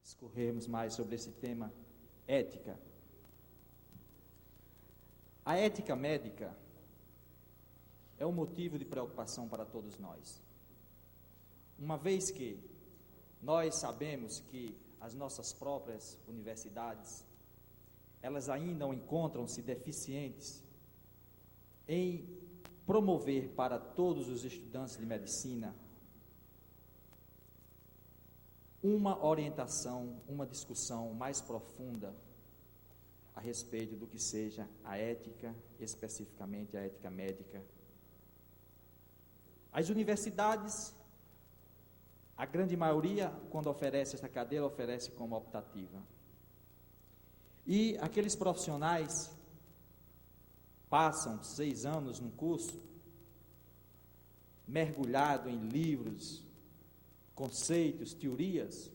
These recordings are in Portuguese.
discorrermos mais sobre esse tema, ética. A ética médica é um motivo de preocupação para todos nós. Uma vez que nós sabemos que as nossas próprias universidades, elas ainda encontram-se deficientes em promover para todos os estudantes de medicina uma orientação, uma discussão mais profunda a respeito do que seja a ética, especificamente a ética médica. As universidades, a grande maioria, quando oferece esta cadeira, oferece como optativa. E aqueles profissionais passam 6 anos num curso, mergulhado em livros, conceitos, teorias,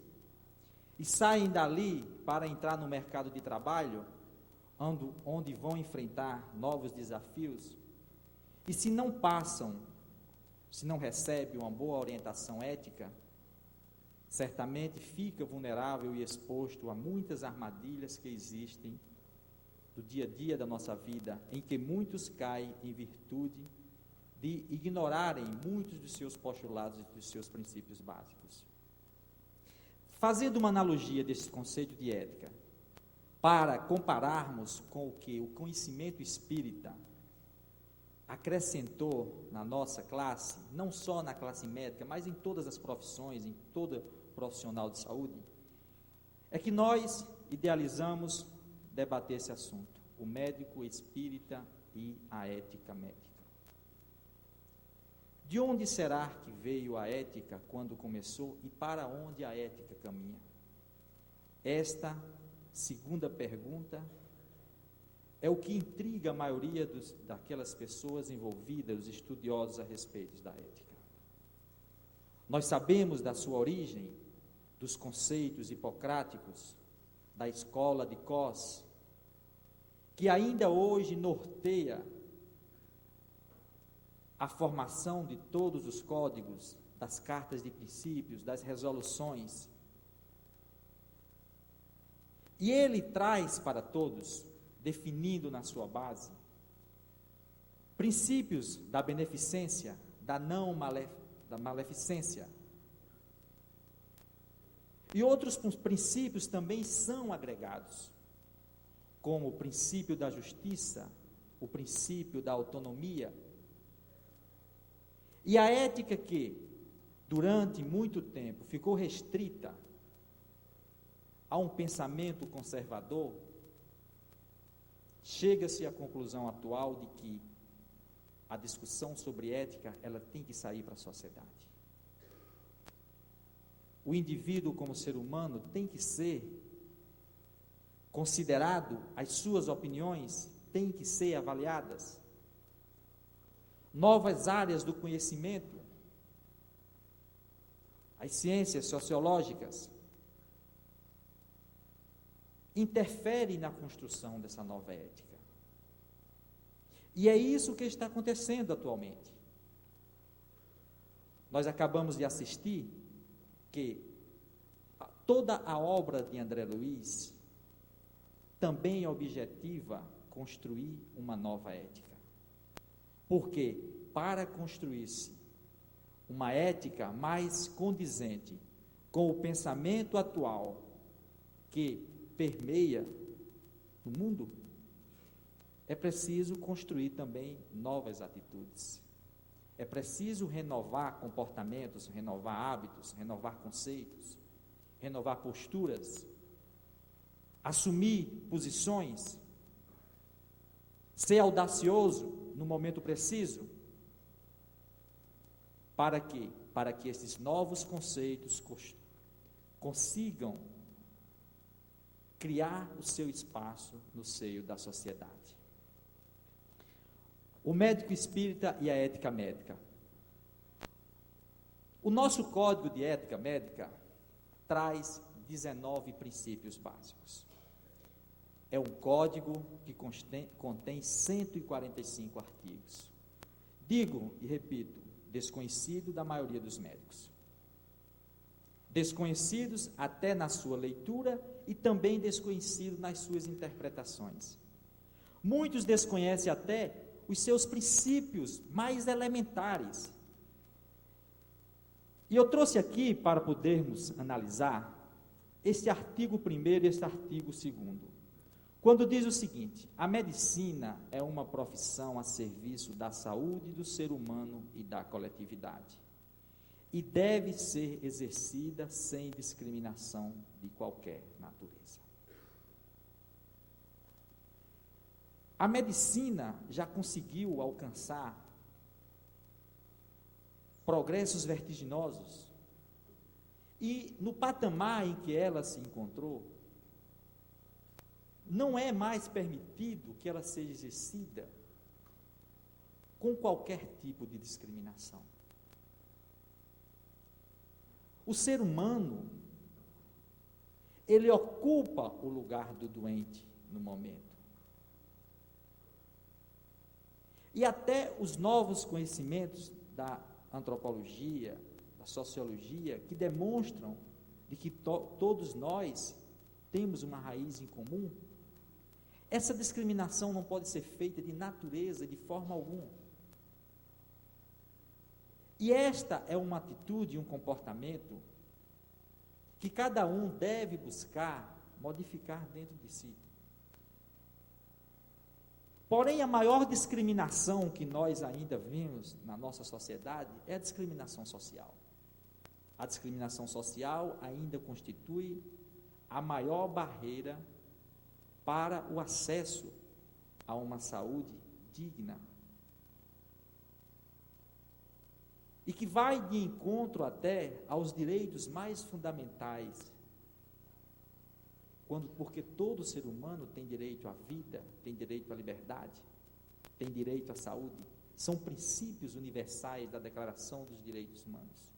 e saem dali para entrar no mercado de trabalho, onde vão enfrentar novos desafios, e se não passam, se não recebem uma boa orientação ética, certamente fica vulnerável e exposto a muitas armadilhas que existem do dia a dia da nossa vida, em que muitos caem em virtude de ignorarem muitos dos seus postulados e dos seus princípios básicos. Fazendo uma analogia desse conceito de ética, para compararmos com o que o conhecimento espírita acrescentou na nossa classe, não só na classe médica, mas em todas as profissões, em todo profissional de saúde, é que nós idealizamos debater esse assunto, o médico espírita e a ética médica. De onde será que veio a ética quando começou e para onde a ética caminha? Esta segunda pergunta é o que intriga a maioria daquelas pessoas envolvidas, os estudiosos a respeito da ética. Nós sabemos da sua origem, dos conceitos hipocráticos, da escola de Kos, que ainda hoje norteia a formação de todos os códigos, das cartas de princípios, das resoluções. E ele traz para todos, definindo na sua base, princípios da beneficência, da maleficência. E outros princípios também são agregados, como o princípio da justiça, o princípio da autonomia. E a ética que, durante muito tempo, ficou restrita a um pensamento conservador, chega-se à conclusão atual de que a discussão sobre ética, ela tem que sair para a sociedade. O indivíduo como ser humano tem que ser considerado, as suas opiniões têm que ser avaliadas. Novas áreas do conhecimento, as ciências sociológicas, interferem na construção dessa nova ética. E é isso que está acontecendo atualmente. Nós acabamos de assistir que toda a obra de André Luiz também objetiva construir uma nova ética. Porque para construir-se uma ética mais condizente com o pensamento atual que permeia o mundo, é preciso construir também novas atitudes. É preciso renovar comportamentos, renovar hábitos, renovar conceitos, renovar posturas, assumir posições, ser audacioso no momento preciso. Para quê? Para que esses novos conceitos consigam criar o seu espaço no seio da sociedade. O médico espírita e a ética médica. O nosso código de ética médica traz 19 princípios básicos. É um código que contém 145 artigos. Digo e repito, desconhecido da maioria dos médicos. desconhecidos até na sua leitura e também desconhecidos nas suas interpretações. Muitos desconhecem até os seus princípios mais elementares. E eu trouxe aqui para podermos analisar este artigo 1º e este artigo 2º. Quando diz o seguinte: a medicina é uma profissão a serviço da saúde do ser humano e da coletividade, e deve ser exercida sem discriminação de qualquer natureza. A medicina já conseguiu alcançar progressos vertiginosos, e no patamar em que ela se encontrou, não é mais permitido que ela seja exercida com qualquer tipo de discriminação. O ser humano, ele ocupa o lugar do doente no momento. E até os novos conhecimentos da antropologia, da sociologia, que demonstram de que todos nós temos uma raiz em comum, essa discriminação não pode ser feita de natureza, de forma alguma. E esta é uma atitude, um comportamento que cada um deve buscar modificar dentro de si. Porém, a maior discriminação que nós ainda vemos na nossa sociedade é a discriminação social. A discriminação social ainda constitui a maior barreira para o acesso a uma saúde digna. E que vai de encontro até aos direitos mais fundamentais, porque todo ser humano tem direito à vida, tem direito à liberdade, tem direito à saúde. São princípios universais da Declaração dos Direitos Humanos.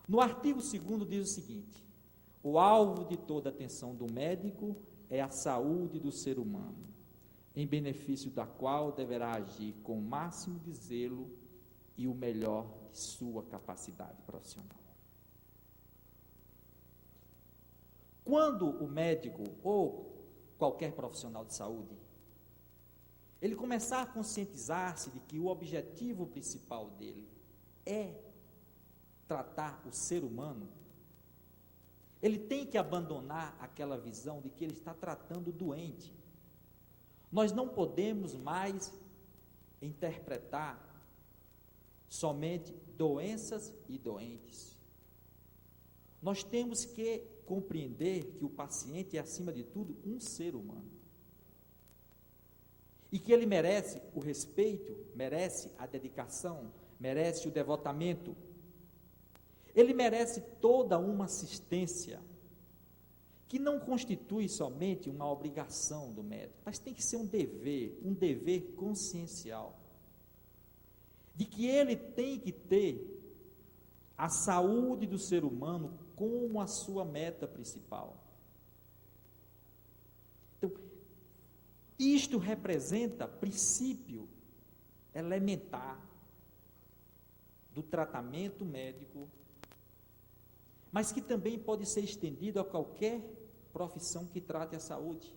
No artigo 2º diz o seguinte: o alvo de toda atenção do médico é a saúde do ser humano, em benefício da qual deverá agir com o máximo de zelo e o melhor de sua capacidade profissional. Quando o médico ou qualquer profissional de saúde, ele começar a conscientizar-se de que o objetivo principal dele é tratar o ser humano, ele tem que abandonar aquela visão de que ele está tratando o doente. Nós não podemos mais interpretar somente doenças e doentes. Nós temos que compreender que o paciente é, acima de tudo, um ser humano. E que ele merece o respeito, merece a dedicação, merece o devotamento. Ele merece toda uma assistência, que não constitui somente uma obrigação do médico, mas tem que ser um dever consciencial, de que ele tem que ter a saúde do ser humano como a sua meta principal. Então, isto representa princípio elementar do tratamento médico, mas que também pode ser estendido a qualquer profissão que trate a saúde,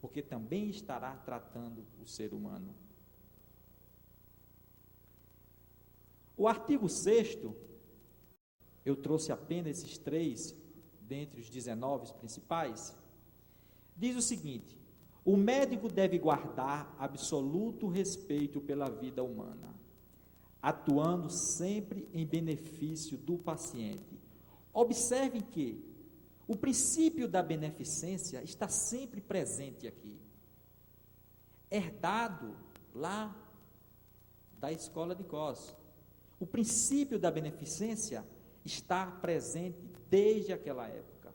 porque também estará tratando o ser humano. O artigo 6º, eu trouxe apenas esses 3, dentre os 19 principais, diz o seguinte: o médico deve guardar absoluto respeito pela vida humana, atuando sempre em benefício do paciente. Observem que o princípio da beneficência está sempre presente aqui, herdado lá da escola de Kos. O princípio da beneficência está presente desde aquela época.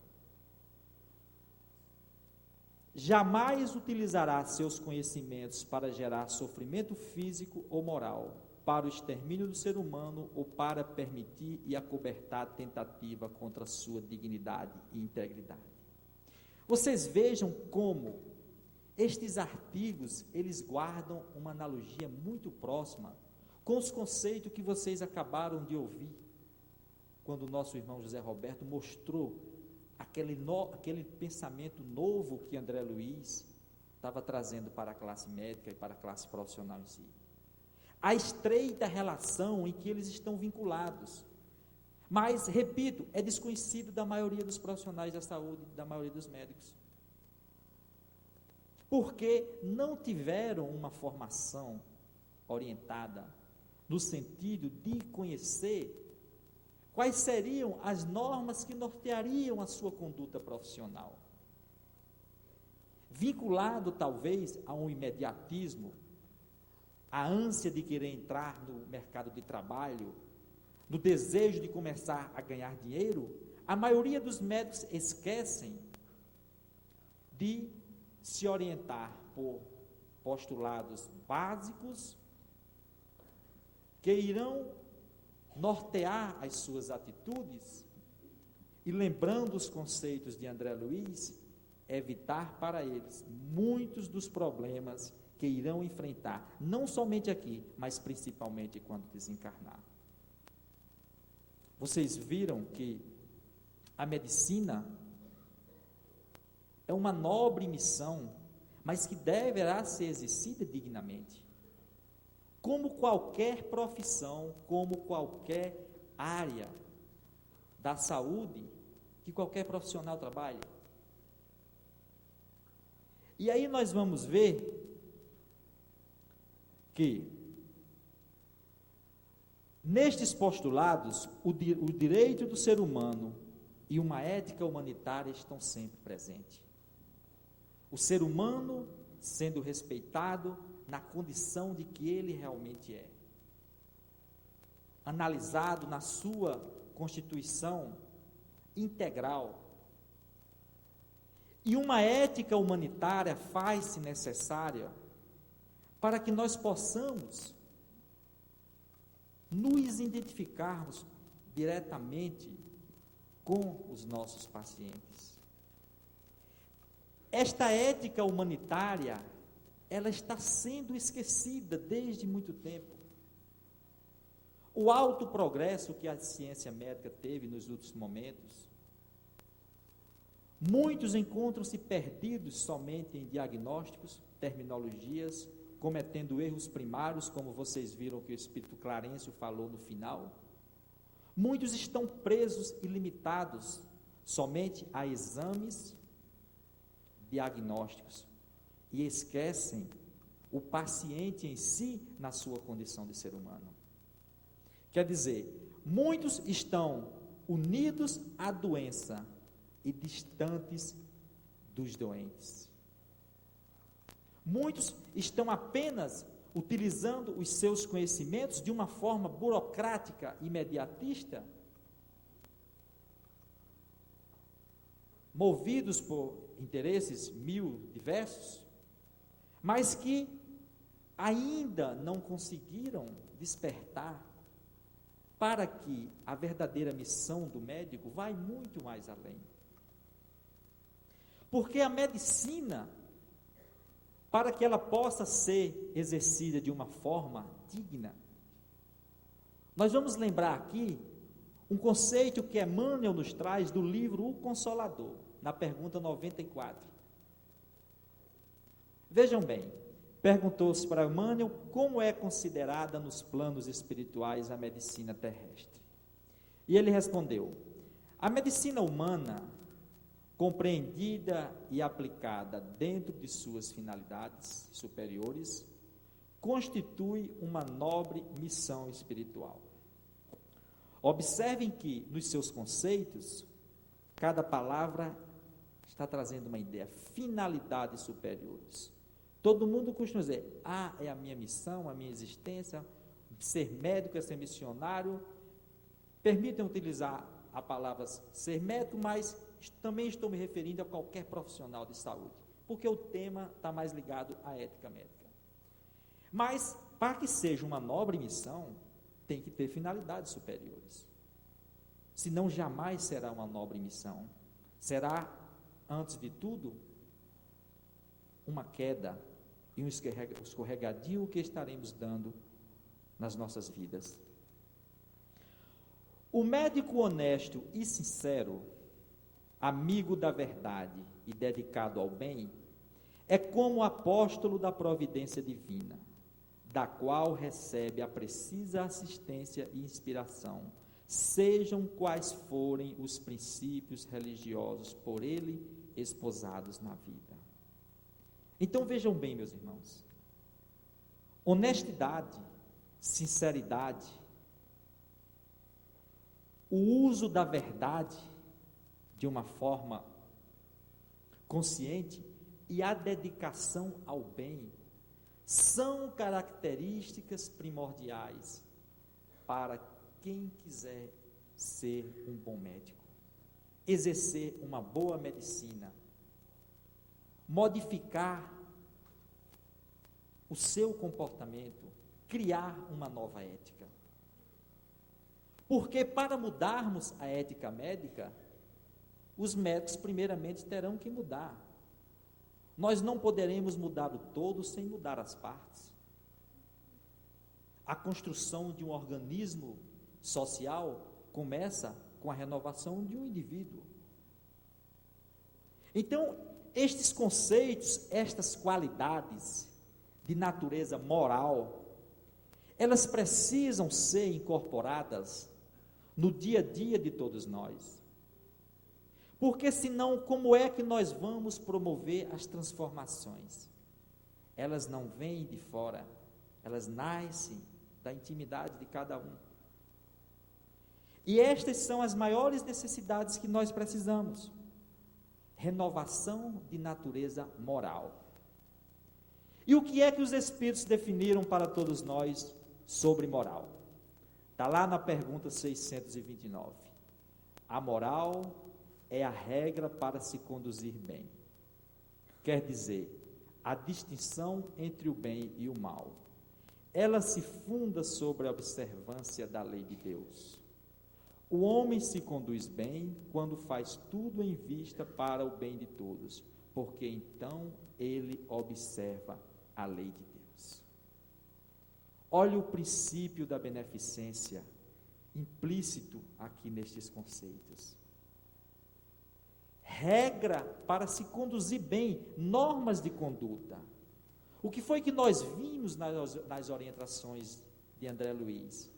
Jamais utilizará seus conhecimentos para gerar sofrimento físico ou moral, para o extermínio do ser humano ou para permitir e acobertar tentativa contra a sua dignidade e integridade. Vocês vejam como estes artigos, eles guardam uma analogia muito próxima com os conceitos que vocês acabaram de ouvir. quando o nosso irmão José Roberto mostrou aquele pensamento novo que André Luiz estava trazendo para a classe médica e para a classe profissional em si. A estreita relação em que eles estão vinculados. Mas, repito, é desconhecido da maioria dos profissionais da saúde, da maioria dos médicos. Porque não tiveram uma formação orientada no sentido de conhecer quais seriam as normas que norteariam a sua conduta profissional. Vinculado, talvez, a um imediatismo, a ânsia de querer entrar no mercado de trabalho, no desejo de começar a ganhar dinheiro, a maioria dos médicos esquecem de se orientar por postulados básicos que irão nortear as suas atitudes e, lembrando os conceitos de André Luiz, evitar para eles muitos dos problemas que irão enfrentar, não somente aqui, mas principalmente quando desencarnar. Vocês viram que a medicina é uma nobre missão, mas que deverá ser exercida dignamente. Como qualquer profissão, como qualquer área da saúde que qualquer profissional trabalha. E aí nós vamos ver que nestes postulados o direito do ser humano e uma ética humanitária estão sempre presentes. O ser humano sendo respeitado na condição de que ele realmente é, analisado na sua constituição integral. E uma ética humanitária faz-se necessária para que nós possamos nos identificarmos diretamente com os nossos pacientes. Esta ética humanitária, ela está sendo esquecida desde muito tempo. O alto progresso que a ciência médica teve nos últimos momentos, muitos encontram-se perdidos somente em diagnósticos, terminologias, cometendo erros primários, como vocês viram que o Espírito Clarencio falou no final. Muitos estão presos e limitados somente a exames diagnósticos e esquecem o paciente em si na sua condição de ser humano. Quer dizer, muitos estão unidos à doença e distantes dos doentes. Muitos estão apenas utilizando os seus conhecimentos de uma forma burocrática, imediatista, movidos por interesses mil diversos, mas que ainda não conseguiram despertar para que a verdadeira missão do médico vai muito mais além. Porque a medicina, para que ela possa ser exercida de uma forma digna, nós vamos lembrar aqui um conceito que Emmanuel nos traz do livro O Consolador, na pergunta 94. Vejam bem, perguntou-se para Emmanuel como é considerada nos planos espirituais a medicina terrestre. E ele respondeu: a medicina humana, compreendida e aplicada dentro de suas finalidades superiores, constitui uma nobre missão espiritual. Observem que, nos seus conceitos, cada palavra está trazendo uma ideia, finalidades superiores. Todo mundo costuma dizer, é a minha missão, a minha existência, ser médico é ser missionário. Permitam utilizar a palavra ser médico, mas também estou me referindo a qualquer profissional de saúde, porque o tema está mais ligado à ética médica. Mas, para que seja uma nobre missão, tem que ter finalidades superiores. Senão, jamais será uma nobre missão. Será, antes de tudo, uma queda e um escorregadio que estaremos dando nas nossas vidas. O médico honesto e sincero, amigo da verdade e dedicado ao bem, é como o apóstolo da providência divina, da qual recebe a precisa assistência e inspiração, sejam quais forem os princípios religiosos por ele esposados na vida. Então vejam bem, meus irmãos, honestidade, sinceridade, o uso da verdade de uma forma consciente e a dedicação ao bem são características primordiais para quem quiser ser um bom médico, exercer uma boa medicina, modificar o seu comportamento, criar uma nova ética. Porque para mudarmos a ética médica, os médicos primeiramente terão que mudar. Nós não poderemos mudar o todo sem mudar as partes. A construção de um organismo social começa com a renovação de um indivíduo. Então, estes conceitos, estas qualidades de natureza moral, elas precisam ser incorporadas no dia a dia de todos nós. Porque senão, como é que nós vamos promover as transformações? Elas não vêm de fora, elas nascem da intimidade de cada um. E estas são as maiores necessidades que nós precisamos. Renovação de natureza moral. E o que é que os Espíritos definiram para todos nós sobre moral? Está lá na pergunta 629. A moral é a regra para se conduzir bem. Quer dizer, a distinção entre o bem e o mal. Ela se funda sobre a observância da lei de Deus. O homem se conduz bem quando faz tudo em vista para o bem de todos, porque então ele observa a lei de Deus. Olha o princípio da beneficência implícito aqui nestes conceitos. Regra para se conduzir bem, normas de conduta. O que foi que nós vimos nas orientações de André Luiz?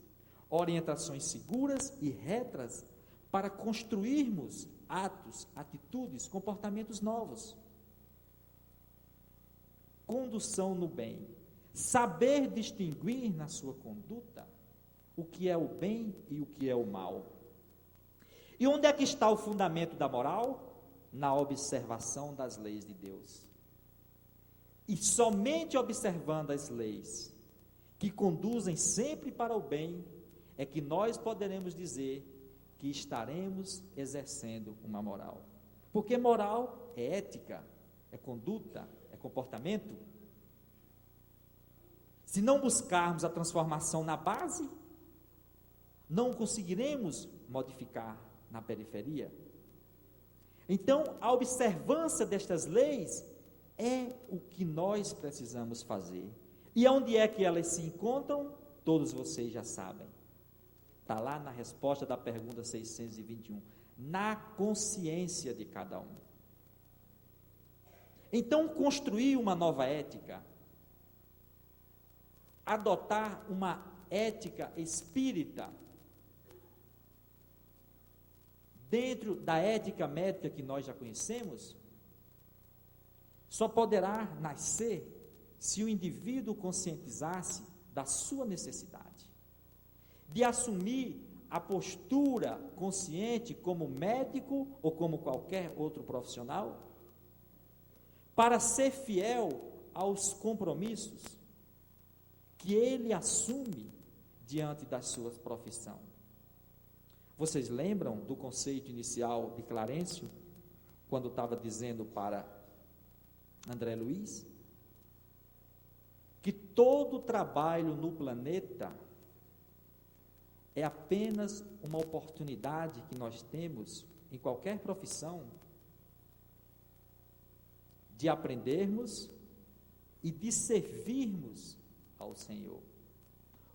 Orientações seguras e retas para construirmos atos, atitudes, comportamentos novos. Condução no bem. Saber distinguir na sua conduta o que é o bem e o que é o mal. E onde é que está o fundamento da moral? Na observação das leis de Deus. E somente observando as leis que conduzem sempre para o bem, é que nós poderemos dizer que estaremos exercendo uma moral. Porque moral é ética, é conduta, é comportamento. Se não buscarmos a transformação na base, não conseguiremos modificar na periferia. Então, a observância destas leis é o que nós precisamos fazer. E onde é que elas se encontram? Todos vocês já sabem. Está lá na resposta da pergunta 621. Na consciência de cada um. Então, construir uma nova ética, adotar uma ética espírita, dentro da ética médica que nós já conhecemos, só poderá nascer se o indivíduo conscientizasse da sua necessidade, de assumir a postura consciente como médico ou como qualquer outro profissional, para ser fiel aos compromissos que ele assume diante da sua profissão. Vocês lembram do conceito inicial de Clarencio, quando estava dizendo para André Luiz, que todo trabalho no planeta é apenas uma oportunidade que nós temos, em qualquer profissão, de aprendermos e de servirmos ao Senhor.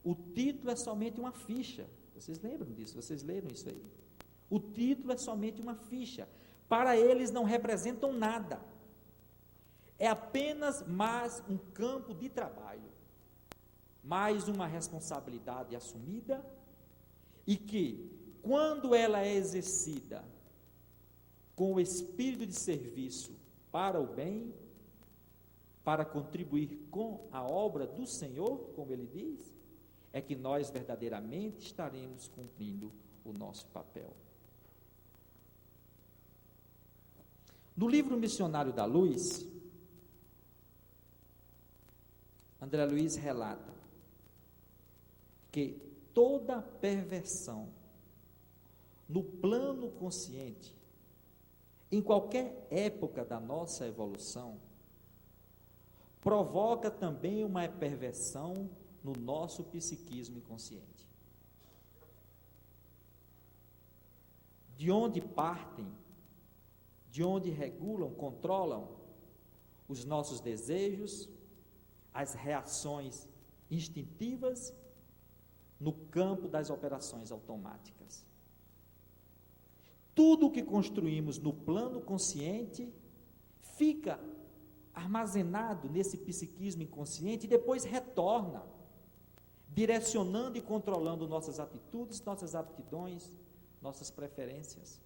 O título é somente uma ficha, Vocês lembram disso? Vocês leram isso aí? O título é somente uma ficha. Para eles não representam nada. É apenas mais um campo de trabalho, mais uma responsabilidade assumida e que, quando ela é exercida com o espírito de serviço para o bem, para contribuir com a obra do Senhor, como ele diz, é que nós verdadeiramente estaremos cumprindo o nosso papel. No livro Missionário da Luz, André Luiz relata que toda perversão no plano consciente, em qualquer época da nossa evolução, provoca também uma perversão no nosso psiquismo inconsciente. De onde partem, de onde regulam, controlam os nossos desejos, as reações instintivas no campo das operações automáticas. Tudo o que construímos no plano consciente fica armazenado nesse psiquismo inconsciente e depois retorna, direcionando e controlando nossas atitudes, nossas aptidões, nossas preferências.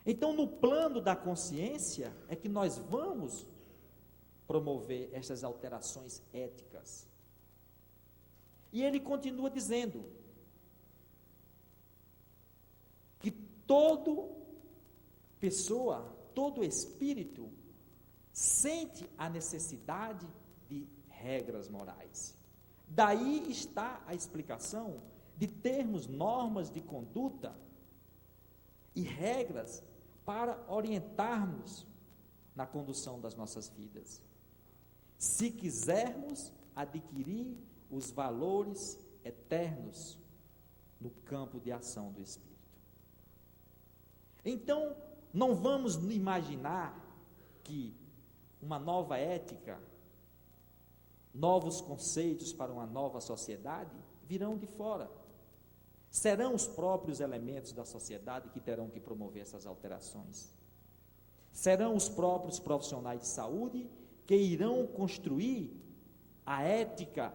Então, no plano da consciência é que nós vamos promover essas alterações éticas. E ele continua dizendo que toda pessoa, todo espírito, sente a necessidade de regras morais. Daí está a explicação de termos normas de conduta e regras para orientarmos na condução das nossas vidas, se quisermos adquirir os valores eternos no campo de ação do Espírito. Então, não vamos imaginar que uma nova ética, novos conceitos para uma nova sociedade virão de fora. Serão os próprios elementos da sociedade que terão que promover essas alterações. Serão os próprios profissionais de saúde que irão construir a ética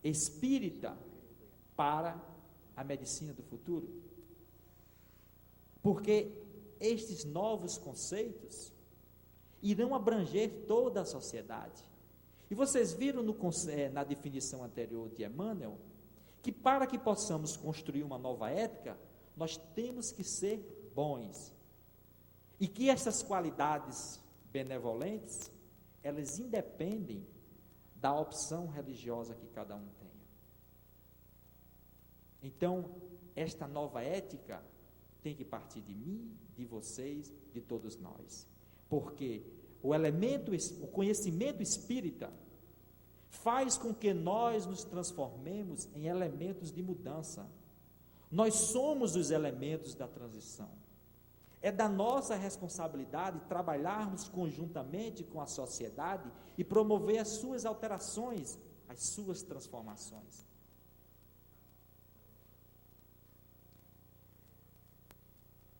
espírita para a medicina do futuro. Porque estes novos conceitos irão abranger toda a sociedade. E vocês viram na definição anterior de Emmanuel, que para que possamos construir uma nova ética, nós temos que ser bons. E que essas qualidades benevolentes, elas independem da opção religiosa que cada um tenha. Então, esta nova ética tem que partir de mim, de vocês, de todos nós. Porque o conhecimento espírita faz com que nós nos transformemos em elementos de mudança. Nós somos os elementos da transição. É da nossa responsabilidade trabalharmos conjuntamente com a sociedade e promover as suas alterações, as suas transformações.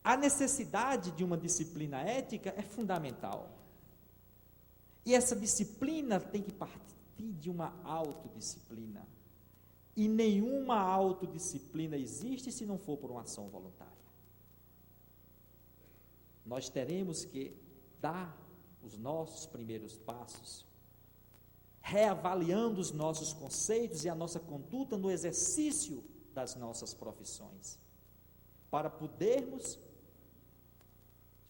A necessidade de uma disciplina ética é fundamental. E essa disciplina tem que partir de uma autodisciplina. E nenhuma autodisciplina existe se não for por uma ação voluntária. Nós teremos que dar os nossos primeiros passos, reavaliando os nossos conceitos e a nossa conduta no exercício das nossas profissões, para podermos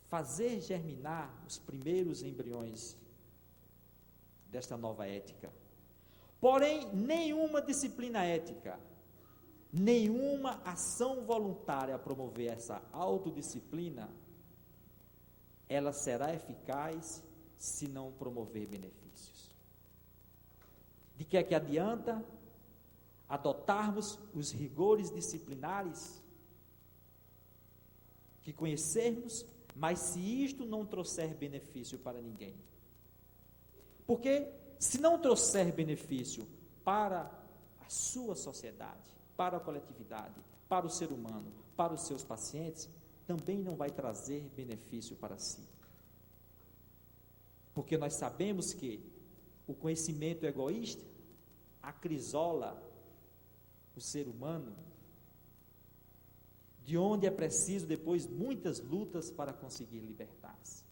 fazer germinar os primeiros embriões desta nova ética. Porém, nenhuma disciplina ética, nenhuma ação voluntária a promover essa autodisciplina, ela será eficaz se não promover benefícios. De que é que adianta adotarmos os rigores disciplinares que conhecermos, mas se isto não trouxer benefício para ninguém? Porque se não trouxer benefício para a sua sociedade, para a coletividade, para o ser humano, para os seus pacientes, também não vai trazer benefício para si. Porque nós sabemos que o conhecimento egoísta acrisola o ser humano, de onde é preciso depois muitas lutas para conseguir libertar-se.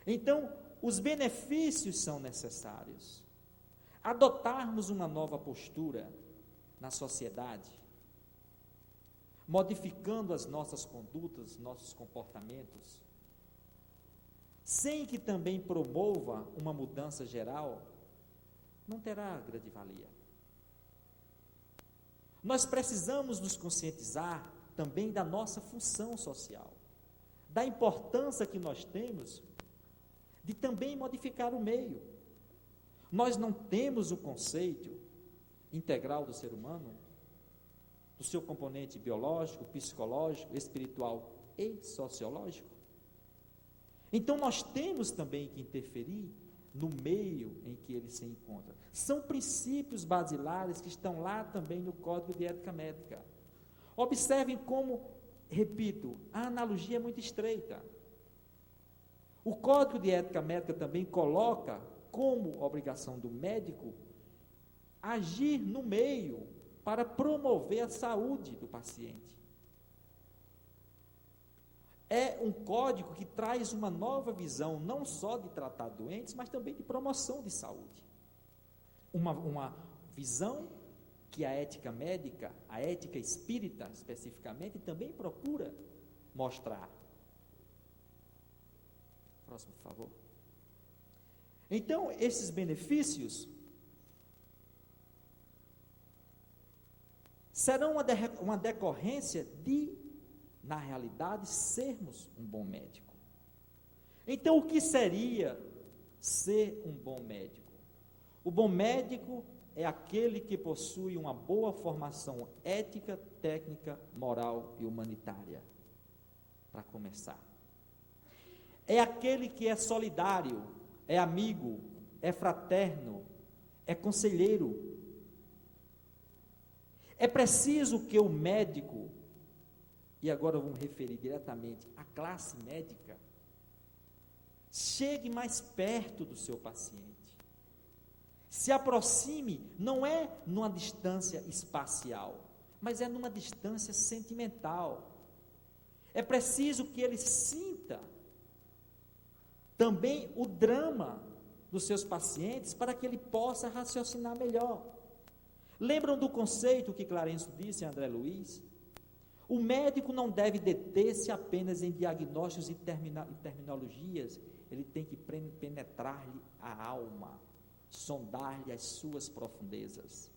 Então, os benefícios são necessários. Adotarmos uma nova postura na sociedade, modificando as nossas condutas, nossos comportamentos, sem que também promova uma mudança geral, não terá grande valia. Nós precisamos nos conscientizar também da nossa função social, da importância que nós temos de também modificar o meio. Nós não temos o conceito integral do ser humano, do seu componente biológico, psicológico, espiritual e sociológico. Então nós temos também que interferir no meio em que ele se encontra. São princípios basilares que estão lá também no Código de Ética Médica. Observem como, repito, a analogia é muito estreita. O Código de Ética Médica também coloca como obrigação do médico agir no meio para promover a saúde do paciente. É um código que traz uma nova visão, não só de tratar doentes, mas também de promoção de saúde. Uma visão que a ética médica, a ética espírita especificamente, também procura mostrar. Próximo, por favor. Então, esses benefícios serão uma decorrência de, na realidade, sermos um bom médico. Então, o que seria ser um bom médico? O bom médico é aquele que possui uma boa formação ética, técnica, moral e humanitária. Para começar. É aquele que é solidário, é amigo, é fraterno, é conselheiro. É preciso que o médico, e agora vamos referir diretamente à classe médica, chegue mais perto do seu paciente. Se aproxime, não é numa distância espacial, mas é numa distância sentimental. É preciso que ele sinta também o drama dos seus pacientes para que ele possa raciocinar melhor. Lembram do conceito que Clarencio disse a André Luiz? O médico não deve deter-se apenas em diagnósticos e terminologias, ele tem que penetrar-lhe a alma, sondar-lhe as suas profundezas.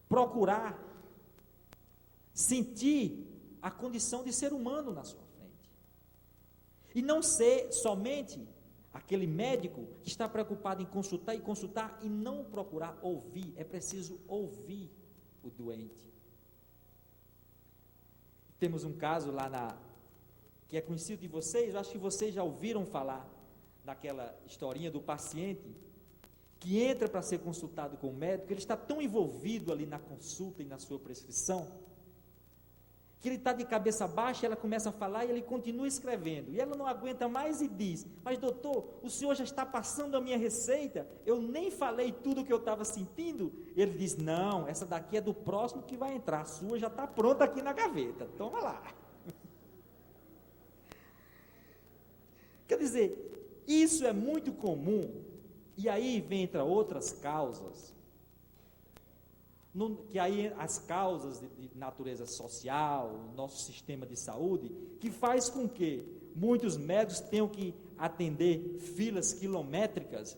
Procurar sentir a condição de ser humano na sua frente. E não ser somente aquele médico que está preocupado em consultar e não procurar ouvir. É preciso ouvir o doente. Temos um caso lá que é conhecido de vocês, eu acho que vocês já ouviram falar daquela historinha do paciente que entra para ser consultado com o médico, ele está tão envolvido ali na consulta e na sua prescrição, que ele está de cabeça baixa, ela começa a falar e ele continua escrevendo, e ela não aguenta mais e diz: mas doutor, o senhor já está passando a minha receita, eu nem falei tudo o que eu estava sentindo. Ele diz: não, essa daqui é do próximo que vai entrar, a sua já está pronta aqui na gaveta, toma lá. Quer dizer, isso é muito comum, e aí entra outras causas, que aí as causas de natureza social, nosso sistema de saúde, que faz com que muitos médicos tenham que atender filas quilométricas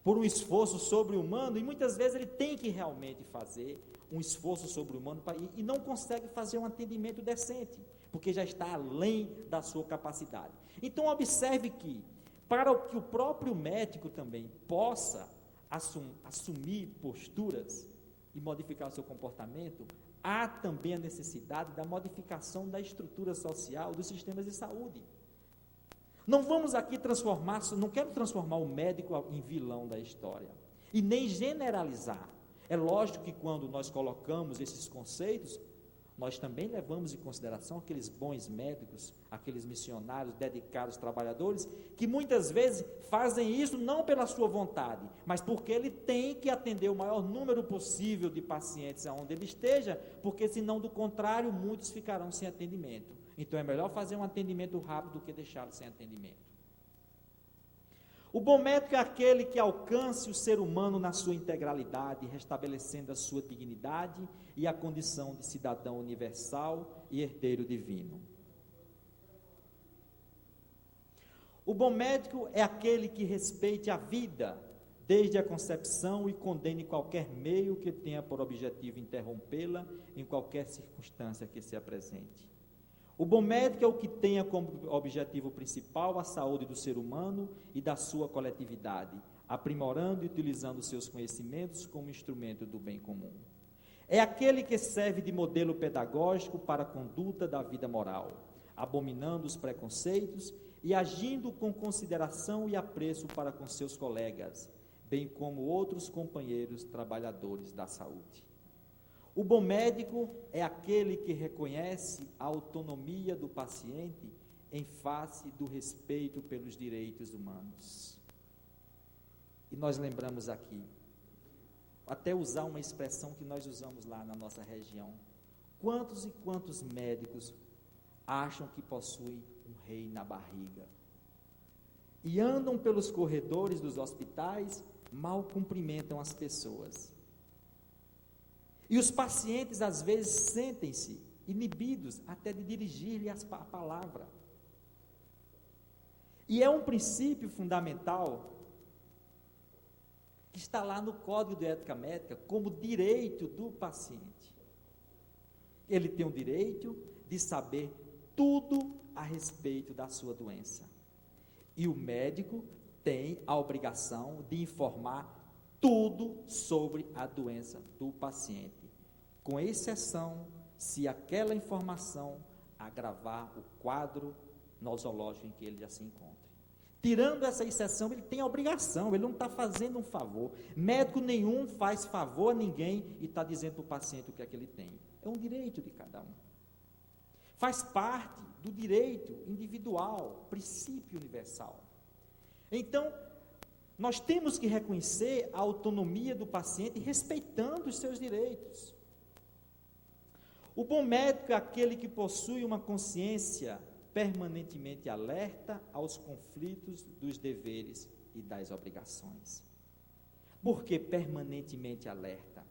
por um esforço sobre-humano, e muitas vezes ele tem que realmente fazer um esforço sobre-humano e não consegue fazer um atendimento decente, porque já está além da sua capacidade. Então observe que, para que o próprio médico também possa assumir posturas e modificar o seu comportamento, há também a necessidade da modificação da estrutura social dos sistemas de saúde. Não vamos aqui não quero transformar o médico em vilão da história. e nem generalizar. É lógico que quando nós colocamos esses conceitos, nós também levamos em consideração aqueles bons médicos, aqueles missionários, dedicados trabalhadores, que muitas vezes fazem isso não pela sua vontade, mas porque ele tem que atender o maior número possível de pacientes aonde ele esteja, porque senão, do contrário, muitos ficarão sem atendimento. Então é melhor fazer um atendimento rápido do que deixá-lo sem atendimento. O bom médico é aquele que alcance o ser humano na sua integralidade, restabelecendo a sua dignidade e a condição de cidadão universal e herdeiro divino. O bom médico é aquele que respeite a vida desde a concepção e condene qualquer meio que tenha por objetivo interrompê-la em qualquer circunstância que se apresente. O bom médico é o que tenha como objetivo principal a saúde do ser humano e da sua coletividade, aprimorando e utilizando seus conhecimentos como instrumento do bem comum. É aquele que serve de modelo pedagógico para a conduta da vida moral, abominando os preconceitos e agindo com consideração e apreço para com seus colegas, bem como outros companheiros trabalhadores da saúde. O bom médico é aquele que reconhece a autonomia do paciente em face do respeito pelos direitos humanos. E nós lembramos aqui, até usar uma expressão que nós usamos lá na nossa região, quantos e quantos médicos acham que possuem um rei na barriga e andam pelos corredores dos hospitais, mal cumprimentam as pessoas. E os pacientes, às vezes, sentem-se inibidos até de dirigir-lhe a palavra. E é um princípio fundamental que está lá no Código de Ética Médica como direito do paciente. Ele tem o direito de saber tudo a respeito da sua doença. E o médico tem a obrigação de informar tudo sobre a doença do paciente, com exceção se aquela informação agravar o quadro nosológico em que ele já se encontra. Tirando essa exceção, ele tem a obrigação, ele não está fazendo um favor. Médico nenhum faz favor a ninguém e está dizendo para o paciente o que é que ele tem. É um direito de cada um. Faz parte do direito individual, princípio universal. Então, nós temos que reconhecer a autonomia do paciente respeitando os seus direitos. O bom médico é aquele que possui uma consciência permanentemente alerta aos conflitos dos deveres e das obrigações. Por que permanentemente alerta?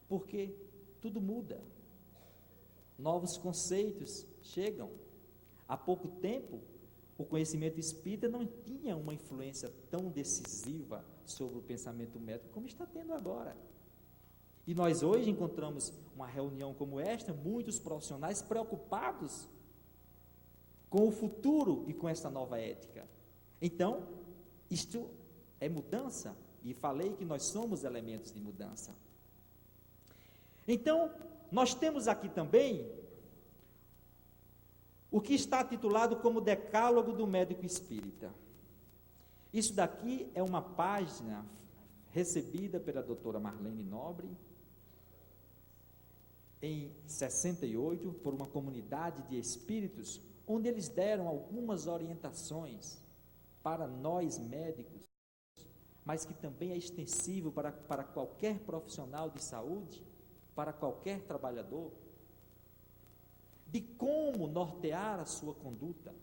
Porque tudo muda. Novos conceitos chegam. Há pouco tempo, o conhecimento espírita não tinha uma influência tão decisiva sobre o pensamento médico como está tendo agora. E nós hoje encontramos uma reunião como esta, muitos profissionais preocupados com o futuro e com essa nova ética. Então, isto é mudança, e falei que nós somos elementos de mudança. Então, nós temos aqui também o que está titulado como Decálogo do Médico Espírita. Isso daqui é uma página recebida pela doutora Marlene Nobre, em 68, por uma comunidade de espíritos, onde eles deram algumas orientações para nós médicos, mas que também é extensivo para qualquer profissional de saúde, para qualquer trabalhador, de como nortear a sua conduta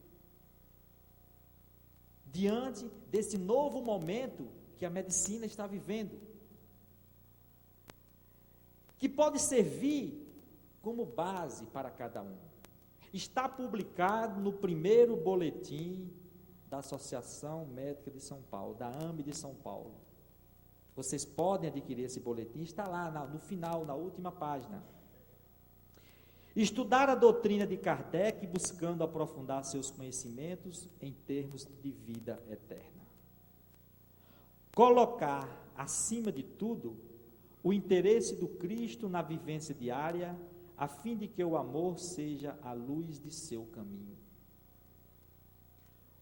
diante desse novo momento que a medicina está vivendo, que pode servir como base para cada um. Está publicado no primeiro boletim da Associação Médica de São Paulo, da AME de São Paulo. Vocês podem adquirir esse boletim, está lá no final, na última página. Estudar a doutrina de Kardec, buscando aprofundar seus conhecimentos em termos de vida eterna. Colocar, acima de tudo, o interesse do Cristo na vivência diária, a fim de que o amor seja a luz de seu caminho.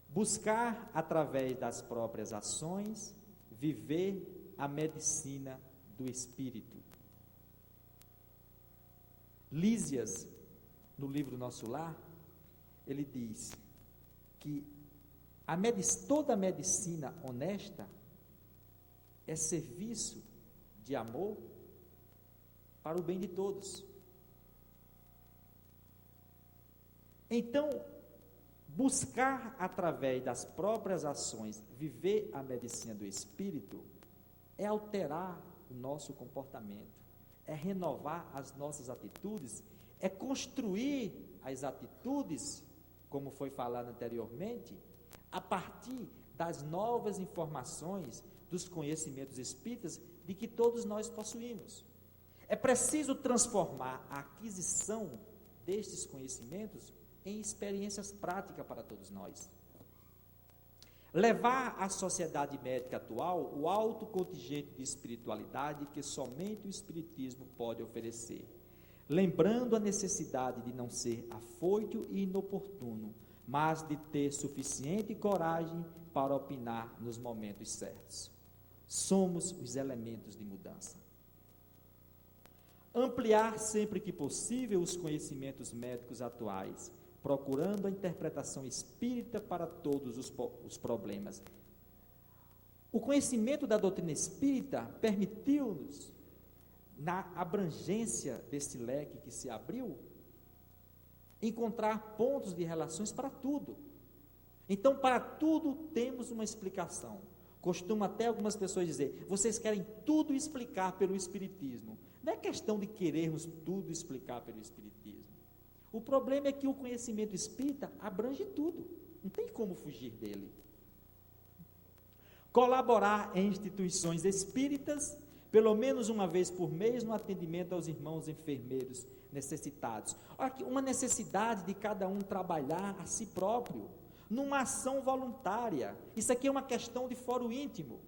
Buscar, através das próprias ações, viver a medicina do espírito. Lísias, no livro Nosso Lar, ele diz que toda a medicina honesta é serviço de amor para o bem de todos. Então, buscar através das próprias ações viver a medicina do espírito é alterar o nosso comportamento, é renovar as nossas atitudes, é construir as atitudes, como foi falado anteriormente, a partir das novas informações, dos conhecimentos espíritas de que todos nós possuímos. É preciso transformar a aquisição destes conhecimentos em experiências práticas para todos nós. Levar à sociedade médica atual o alto contingente de espiritualidade que somente o Espiritismo pode oferecer, lembrando a necessidade de não ser afoito e inoportuno, mas de ter suficiente coragem para opinar nos momentos certos. Somos os elementos de mudança. Ampliar sempre que possível os conhecimentos médicos atuais, procurando a interpretação espírita para todos os problemas. O conhecimento da doutrina espírita permitiu-nos, na abrangência desse leque que se abriu, encontrar pontos de relações para tudo. Então, para tudo temos uma explicação. Costuma até algumas pessoas dizer, vocês querem tudo explicar pelo Espiritismo. Não é questão de querermos tudo explicar pelo Espiritismo. O problema é que o conhecimento espírita abrange tudo, não tem como fugir dele. Colaborar em instituições espíritas, pelo menos uma vez por mês, no atendimento aos irmãos enfermeiros necessitados. Olha aqui, uma necessidade de cada um trabalhar a si próprio, numa ação voluntária. Isso aqui é uma questão de fórum íntimo.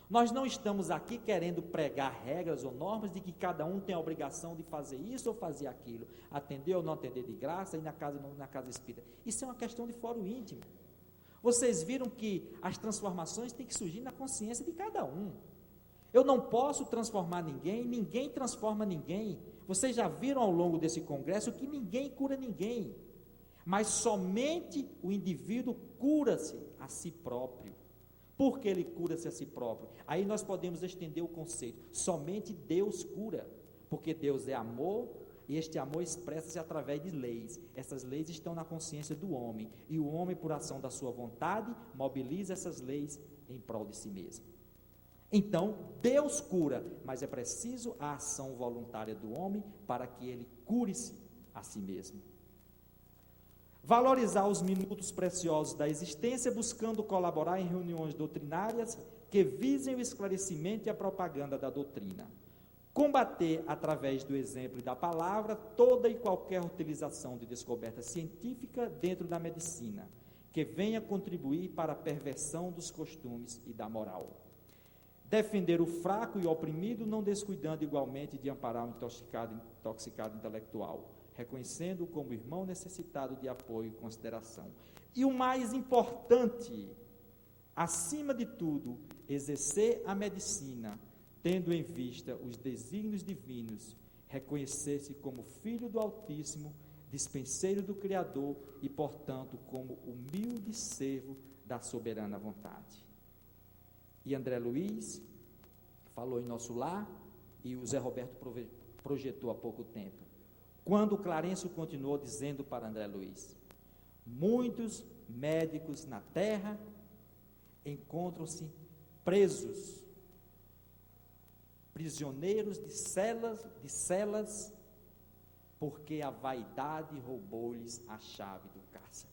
Nós não estamos aqui querendo pregar regras ou normas de que cada um tem a obrigação de fazer isso ou fazer aquilo, atender ou não atender de graça, ir na casa espírita. Isso é uma questão de fórum íntimo. Vocês viram que as transformações têm que surgir na consciência de cada um. Eu não posso transformar ninguém, ninguém transforma ninguém. Vocês já viram ao longo desse congresso que ninguém cura ninguém, mas somente o indivíduo cura-se a si próprio. Por que ele cura-se a si próprio? Aí nós podemos estender o conceito, somente Deus cura, porque Deus é amor, e este amor expressa-se através de leis. Essas leis estão na consciência do homem, e o homem, por ação da sua vontade, mobiliza essas leis em prol de si mesmo. Então, Deus cura, mas é preciso a ação voluntária do homem para que ele cure-se a si mesmo. Valorizar os minutos preciosos da existência, buscando colaborar em reuniões doutrinárias que visem o esclarecimento e a propaganda da doutrina. Combater, através do exemplo e da palavra, toda e qualquer utilização de descoberta científica dentro da medicina, que venha contribuir para a perversão dos costumes e da moral. Defender o fraco e o oprimido, não descuidando igualmente de amparar o intoxicado intelectual, reconhecendo-o como irmão necessitado de apoio e consideração. E o mais importante, acima de tudo, exercer a medicina, tendo em vista os desígnios divinos, reconhecer-se como filho do Altíssimo, dispenseiro do Criador e, portanto, como humilde servo da soberana vontade. E André Luiz falou em Nosso Lar, e o Zé Roberto projetou há pouco tempo. Quando Clarencio continuou dizendo para André Luiz, muitos médicos na terra encontram-se presos, prisioneiros de celas, porque a vaidade roubou-lhes a chave do cárcere.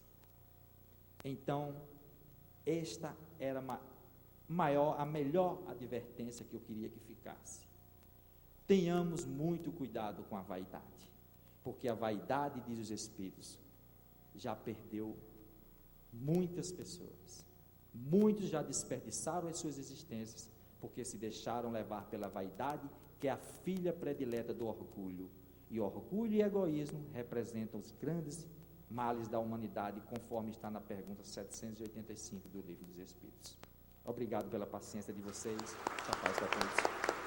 Então, esta era a melhor advertência que eu queria que ficasse. Tenhamos muito cuidado com a vaidade, porque a vaidade, diz os Espíritos, já perdeu muitas pessoas. Muitos já desperdiçaram as suas existências, porque se deixaram levar pela vaidade, que é a filha predileta do orgulho. E orgulho e egoísmo representam os grandes males da humanidade, conforme está na pergunta 785 do Livro dos Espíritos. Obrigado pela paciência de vocês. A paz para todos.